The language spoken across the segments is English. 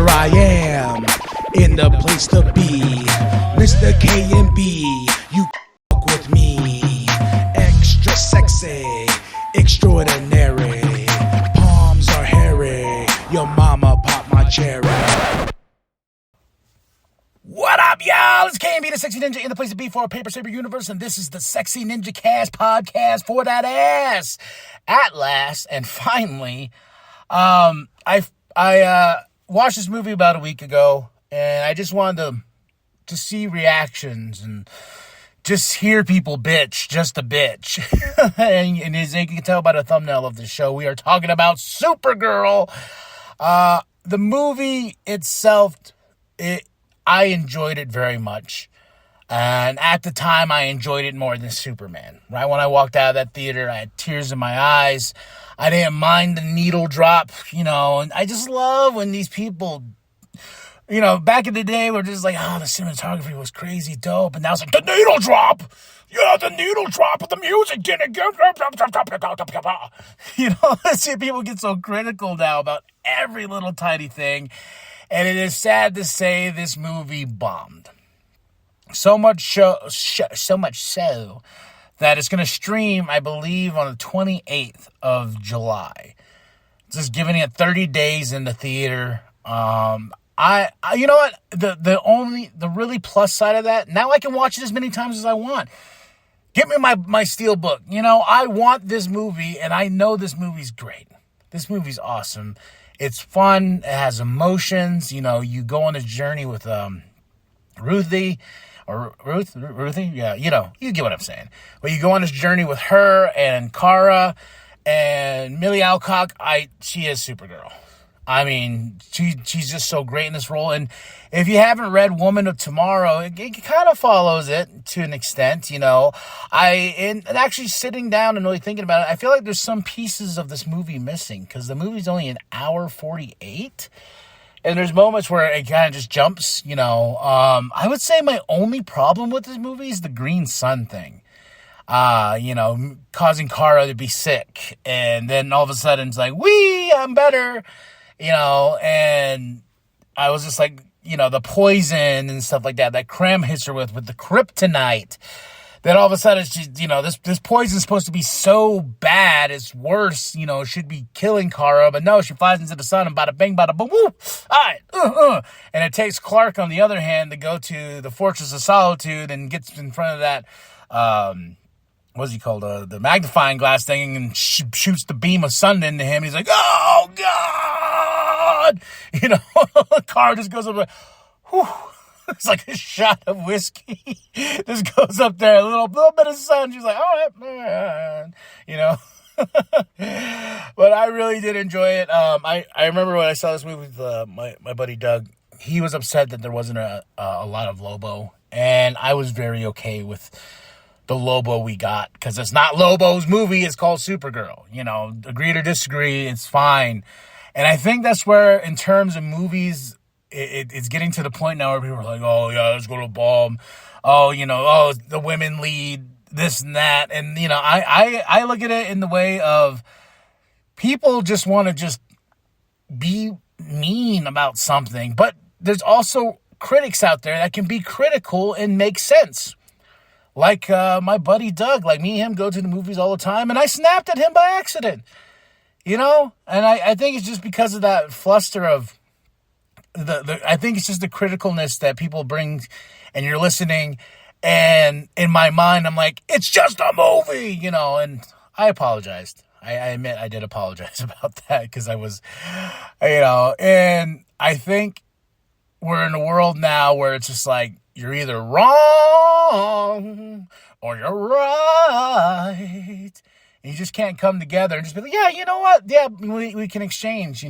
here I am, in the place to be. Mr. K&B, you fuck with me. Extra sexy, extraordinary. Palms are hairy, your mama pop my cherry. What up, y'all? It's K&B, the Sexy Ninja, in the place to be for a Paper Saber universe, and this is the Sexy Ninjacast podcast for that ass. At last, and finally, I watched this movie about a week ago, and I just wanted to see reactions and just hear people bitch, just a bitch. and as you can tell by the thumbnail of the show, we are talking about Supergirl. The movie itself, I enjoyed it very much. And at the time, I enjoyed it more than Superman. Right when I walked out of that theater, I had tears in my eyes. I didn't mind the needle drop, and I just love when these people, back in the day, were just like, oh, the cinematography was crazy dope. And now it's like, the needle drop! Yeah, the needle drop, but the music didn't get... I see people get so critical now about every little tiny thing. And it is sad to say this movie bombed. So much so that it's going to stream, I believe, on the 28th of July. Just giving it 30 days in the theater. I you know what? The really plus side of that, now I can watch it as many times as I want. Give me my steel book. I want this movie, and I know this movie's great. This movie's awesome. It's fun. It has emotions. You go on a journey with Ruthie. Yeah, you get what I'm saying. But you go on this journey with her and Kara and Millie Alcock. She is Supergirl. I mean, she's just so great in this role. And if you haven't read Woman of Tomorrow, it kind of follows it to an extent, and actually sitting down and really thinking about it, I feel like there's some pieces of this movie missing because the movie's only an hour 48. And there's moments where it kind of just jumps, I would say my only problem with this movie is the green sun thing. Causing Kara to be sick. And then all of a sudden it's like, I'm better. And I was just like, the poison and stuff like that Krem hits her with the kryptonite. Then all of a sudden, she's, this poison is supposed to be so bad, it's worse, should be killing Kara, but no, she flies into the sun and bada bing, bada boom, woo, all right, And it takes Clark, on the other hand, to go to the Fortress of Solitude and gets in front of that, what's he called, the magnifying glass thing, and shoots the beam of sun into him. He's like, oh, God! Kara just goes up like, whew. It's like a shot of whiskey. Just goes up there, a little bit of sun. She's like, all right. But I really did enjoy it. I remember when I saw this movie with my buddy Doug, he was upset that there wasn't a lot of Lobo. And I was very okay with the Lobo we got. Because it's not Lobo's movie. It's called Supergirl. Agree or disagree, it's fine. And I think that's where, in terms of movies... It's getting to the point now where people are like, oh, yeah, let's go to a bomb. Oh, the women lead, this and that. And, I look at it in the way of people just want to just be mean about something. But there's also critics out there that can be critical and make sense. Like my buddy Doug, like me and him go to the movies all the time. And I snapped at him by accident, And I think it's just because of that fluster of, I think it's just the criticalness that people bring, and you're listening, and in my mind, I'm like, it's just a movie, and I apologized. I admit I did apologize about that, because I was, and I think we're in a world now where it's just like, you're either wrong, or you're right, and you just can't come together and just be like, yeah, you know what, yeah, we can exchange,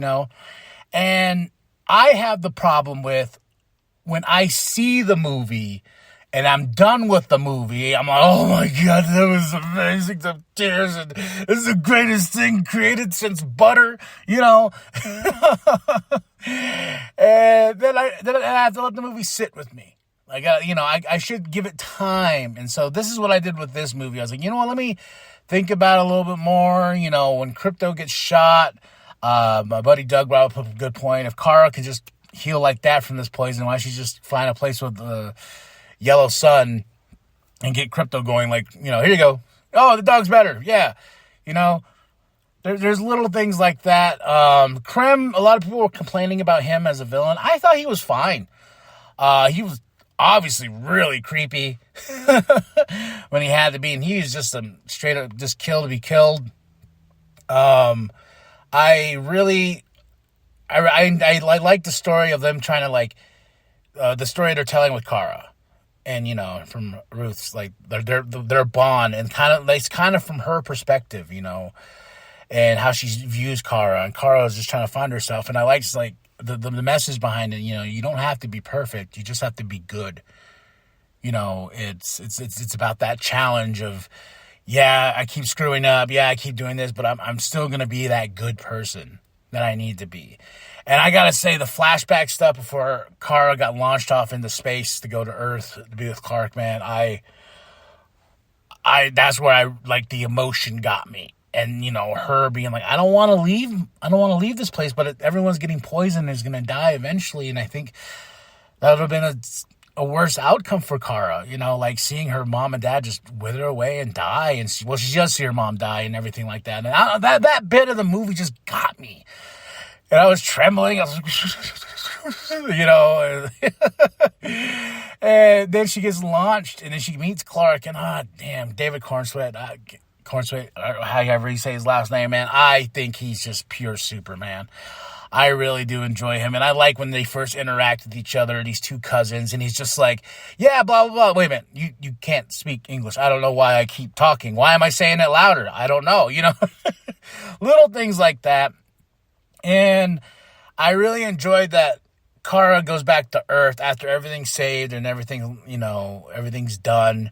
and I have the problem with when I see the movie and I'm done with the movie, I'm like, oh my God, that was amazing, the tears, and this is the greatest thing created since butter, And then I have to let the movie sit with me. Like, I should give it time. And so this is what I did with this movie. I was like, let me think about it a little bit more. When Crypto gets shot, my buddy Doug brought up a good point. If Kara could just heal like that from this poison? Why don't she just find a place with the yellow sun and get Krypto going? Like, here you go. Oh, the dog's better. Yeah. There's little things like that. Krem, a lot of people were complaining about him as a villain. I thought he was fine. He was obviously really creepy when he had to be, and he was just a straight up just kill to be killed. I like the story of them trying to the story they're telling with Kara, and from Ruth's their bond, and it's kind of from her perspective, and how she views Kara, and Kara is just trying to find herself, and I like the message behind it. You don't have to be perfect, you just have to be good. It's about that challenge of, yeah, I keep screwing up, yeah, I keep doing this, but I'm still gonna be that good person that I need to be. And I gotta say, the flashback stuff before Kara got launched off into space to go to Earth to be with Clark, man, that's where the emotion got me. And, her being like, I don't want to leave this place, but everyone's getting poisoned and is going to die eventually. And I think that would have been a worse outcome for Kara, seeing her mom and dad just wither away and die. And she does see her mom die and everything like that. And that bit of the movie just got me. And I was trembling. I was and then she gets launched, and then she meets Clark, and David Cornsweet, however you say his last name, man, I think he's just pure Superman. I really do enjoy him, and I like when they first interact with each other, these two cousins, and he's just like, yeah, blah, blah, blah. Wait a minute, you can't speak English. I don't know why I keep talking. Why am I saying it louder? I don't know, Little things like that. And I really enjoyed that Kara goes back to Earth after everything's saved and everything, everything's done.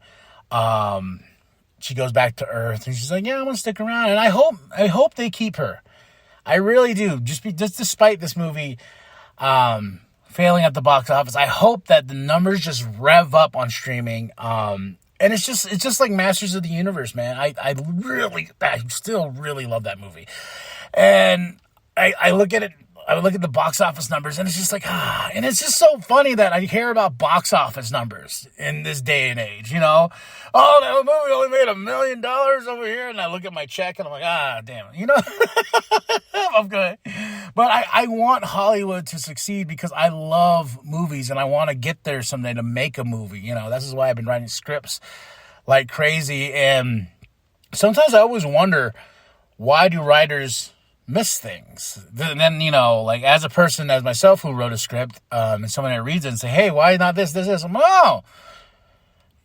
She goes back to Earth, and she's like, yeah, I'm going to stick around. And I hope they keep her. I really do. Just despite this movie failing at the box office, I hope that the numbers just rev up on streaming. And it's just like Masters of the Universe, man. I still really love that movie. And I look at it, I look at the box office numbers, and it's just like, and it's just so funny that I hear about box office numbers in this day and age, Oh, that movie only made $1 million over here, and I look at my check, and I'm like, damn it, I'm good. But I want Hollywood to succeed because I love movies, and I want to get there someday to make a movie, This is why I've been writing scripts like crazy, and sometimes I always wonder, why do writers miss things? Then, as a person, as myself, who wrote a script, and someone that reads it and say, hey, why not this? I'm like, oh,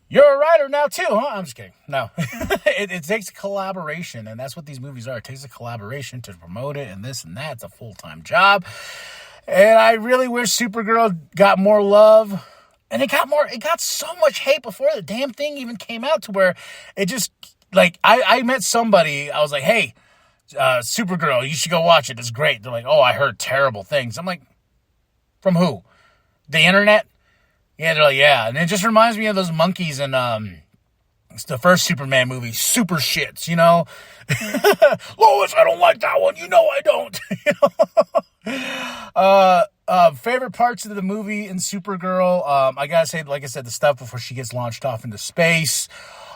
you're a writer now too, huh? I'm just kidding. No. it takes a collaboration, and that's what these movies are. It takes a collaboration to promote it and this and that. It's a full-time job. And I really wish Supergirl got more love. And it got so much hate before the damn thing even came out, to where it just, I met somebody, I was like, hey, Supergirl, you should go watch it. It's great. They're like, oh, I heard terrible things. I'm like, from who? The internet? Yeah, they're like, yeah. And it just reminds me of those monkeys in it's the first Superman movie, Super Shits, Lois, I don't like that one. I don't. Favorite parts of the movie in Supergirl, I gotta say, like I said, the stuff before she gets launched off into space.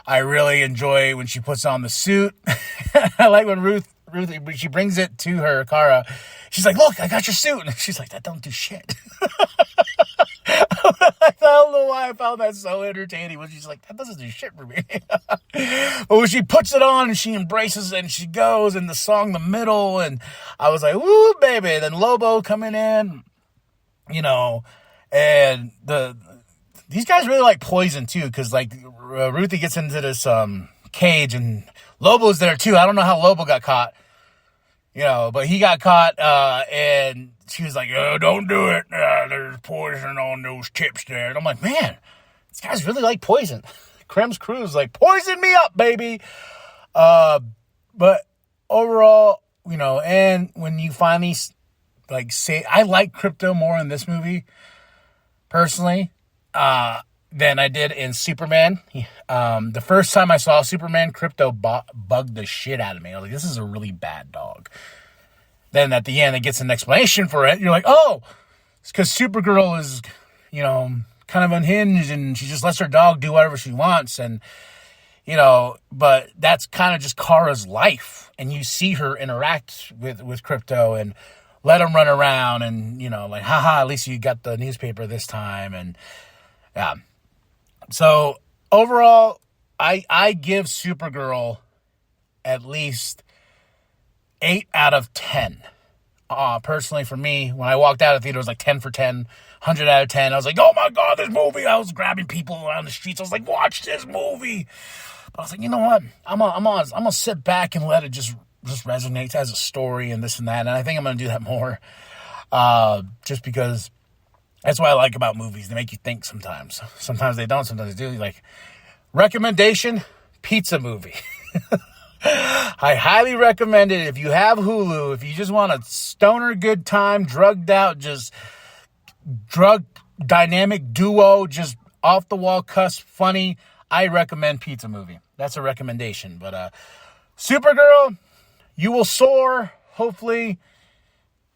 I really enjoy when she puts on the suit. I like when Ruth, she brings it to her, Kara. She's like, look, I got your suit. And she's like, that don't do shit. I don't know why I found that so entertaining. When she's like, that doesn't do shit for me. But when she puts it on and she embraces it and she goes, and the song, The Middle, and I was like, woo, baby. And then Lobo coming in, and these guys really like Poison too, because Ruthie gets into this cage, and Lobo's there too. I don't know how Lobo got caught, but he got caught, and she was like, oh, don't do it. There's poison on those tips there. And I'm like, man, these guys really like Poison. Krem's crew is like, poison me up, baby. But overall, and when you finally say, I like Krypto more in this movie, personally, than I did in Superman. The first time I saw Superman, Krypto bugged the shit out of me. I was like, this is a really bad dog. Then at the end, it gets an explanation for it. You're like, oh, because Supergirl is, kind of unhinged, and she just lets her dog do whatever she wants, and but that's kind of just Kara's life, and you see her interact with Crypto and let him run around, and like, haha, at least you got the newspaper this time, and yeah. So overall, I give Supergirl at least 8 out of 10. Personally, for me, when I walked out of the theater, it was like 10 for 10, 100 out of 10. I was like, oh my God, this movie. I was grabbing people around the streets. I was like, watch this movie. But I was like, you know what? I'm gonna sit back and let it just resonate as a story and this and that. And I think I'm gonna do that more. Just because that's what I like about movies. They make you think sometimes. Sometimes they don't. Sometimes they do. Like, recommendation, pizza movie. I highly recommend it if you have Hulu. If you just want a stoner good time, drugged out, just drug dynamic duo, just off the wall, cuss, funny, I recommend Pizza Movie. That's a recommendation. But Supergirl, you will soar, hopefully,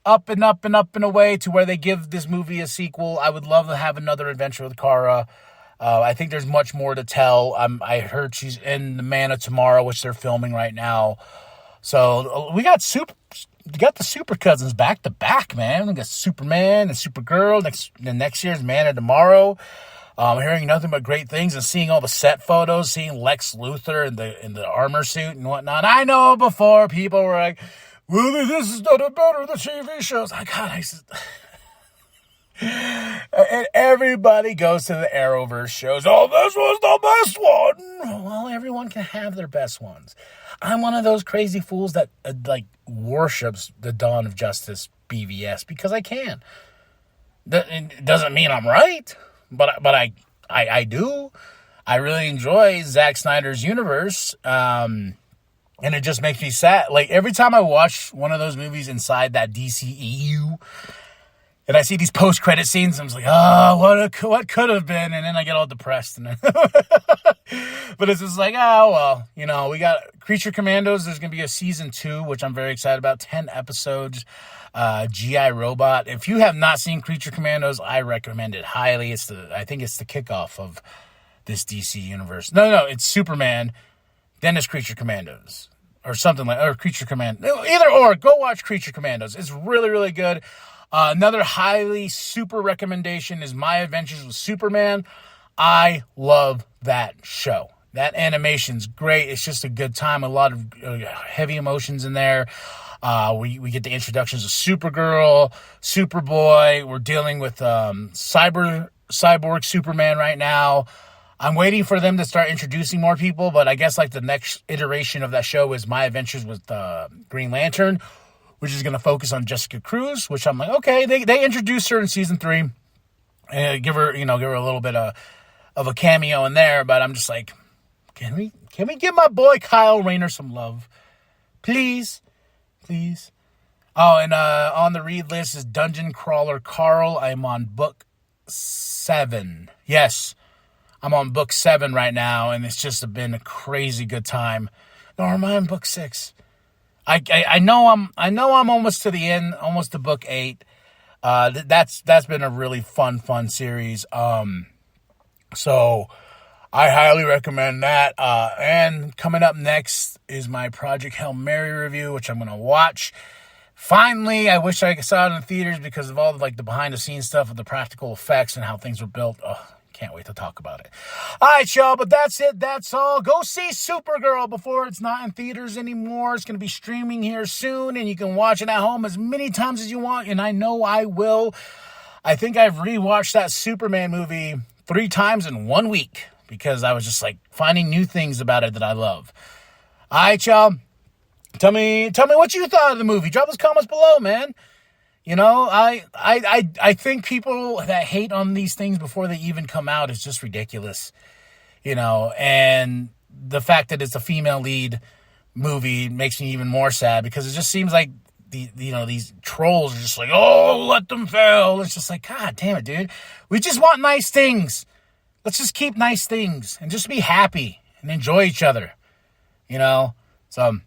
up and up and up and away to where they give this movie a sequel. I would love to have another adventure with Kara. I think there's much more to tell. I heard she's in The Man of Tomorrow, which they're filming right now. So we got the Super Cousins back to back, man. We got Superman and Supergirl. Next year's Man of Tomorrow. Hearing nothing but great things and seeing all the set photos, seeing Lex Luthor in the armor suit and whatnot. I know before people were like, well, this is not better the TV shows. And everybody goes to the Arrowverse shows. Oh, this was the best one. Well, everyone can have their best ones. I'm one of those crazy fools that worships the Dawn of Justice BVS because I can. It doesn't mean I'm right, but I do. I really enjoy Zack Snyder's universe, and it just makes me sad. Like, every time I watch one of those movies inside that DCEU, and I see these post-credit scenes, I'm just like, oh, what could have been? And then I get all depressed. But it's just like, oh, well, we got Creature Commandos. There's going to be a season 2, which I'm very excited about. 10 episodes. G.I. Robot. If you have not seen Creature Commandos, I recommend it highly. I think it's the kickoff of this DC universe. No, it's Superman. Then it's Creature Commandos. Or something or Creature Commando. Either or, go watch Creature Commandos. It's really, really good. Another highly super recommendation is My Adventures with Superman. I love that show. That animation's great. It's just a good time. A lot of heavy emotions in there. We get the introductions of Supergirl, Superboy. We're dealing with cyborg Superman right now. I'm waiting for them to start introducing more people, but I guess the next iteration of that show is My Adventures with Green Lantern, which is going to focus on Jessica Cruz, which I'm like, okay, they introduced her in season 3, and give her a little bit of a cameo in there, but I'm just like, can we give my boy Kyle Rayner some love? Please. Oh, and on the read list is Dungeon Crawler Carl. I'm on book 7. Yes, I'm on book 7 right now, and it's just been a crazy good time. No, am I on book 6? I know I'm almost to the end, almost to book 8. That's been a really fun series. So I highly recommend that. And coming up next is my Project Hail Mary review, which I'm going to watch. Finally, I wish I saw it in the theaters because of all the behind the scenes stuff of the practical effects and how things were built. Oh, can't wait to talk about it. All right, y'all, but that's it. That's all. Go see Supergirl before it's not in theaters anymore. It's going to be streaming here soon, and you can watch it at home as many times as you want, and I know I will. I think I've rewatched that Superman movie 3 times in 1 week because I was just finding new things about it that I love. All right, y'all. Tell me what you thought of the movie. Drop those comments below, man. I think people that hate on these things before they even come out is just ridiculous. And the fact that it's a female lead movie makes me even more sad because it just seems like these trolls are just like, oh, let them fail. It's just like, God damn it, dude. We just want nice things. Let's just keep nice things and just be happy and enjoy each other. So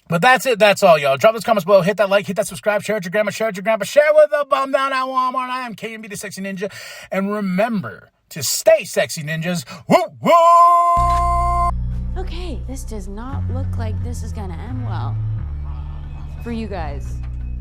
But that's it. That's all, y'all. Drop those comments below. Hit that like. Hit that subscribe. Share it with your grandma. Share it with your grandpa. Share with a bum down at Walmart. I am KMB the Sexy Ninja. And remember to stay sexy, ninjas. Woo woo! Okay, this does not look like this is gonna end well for you guys.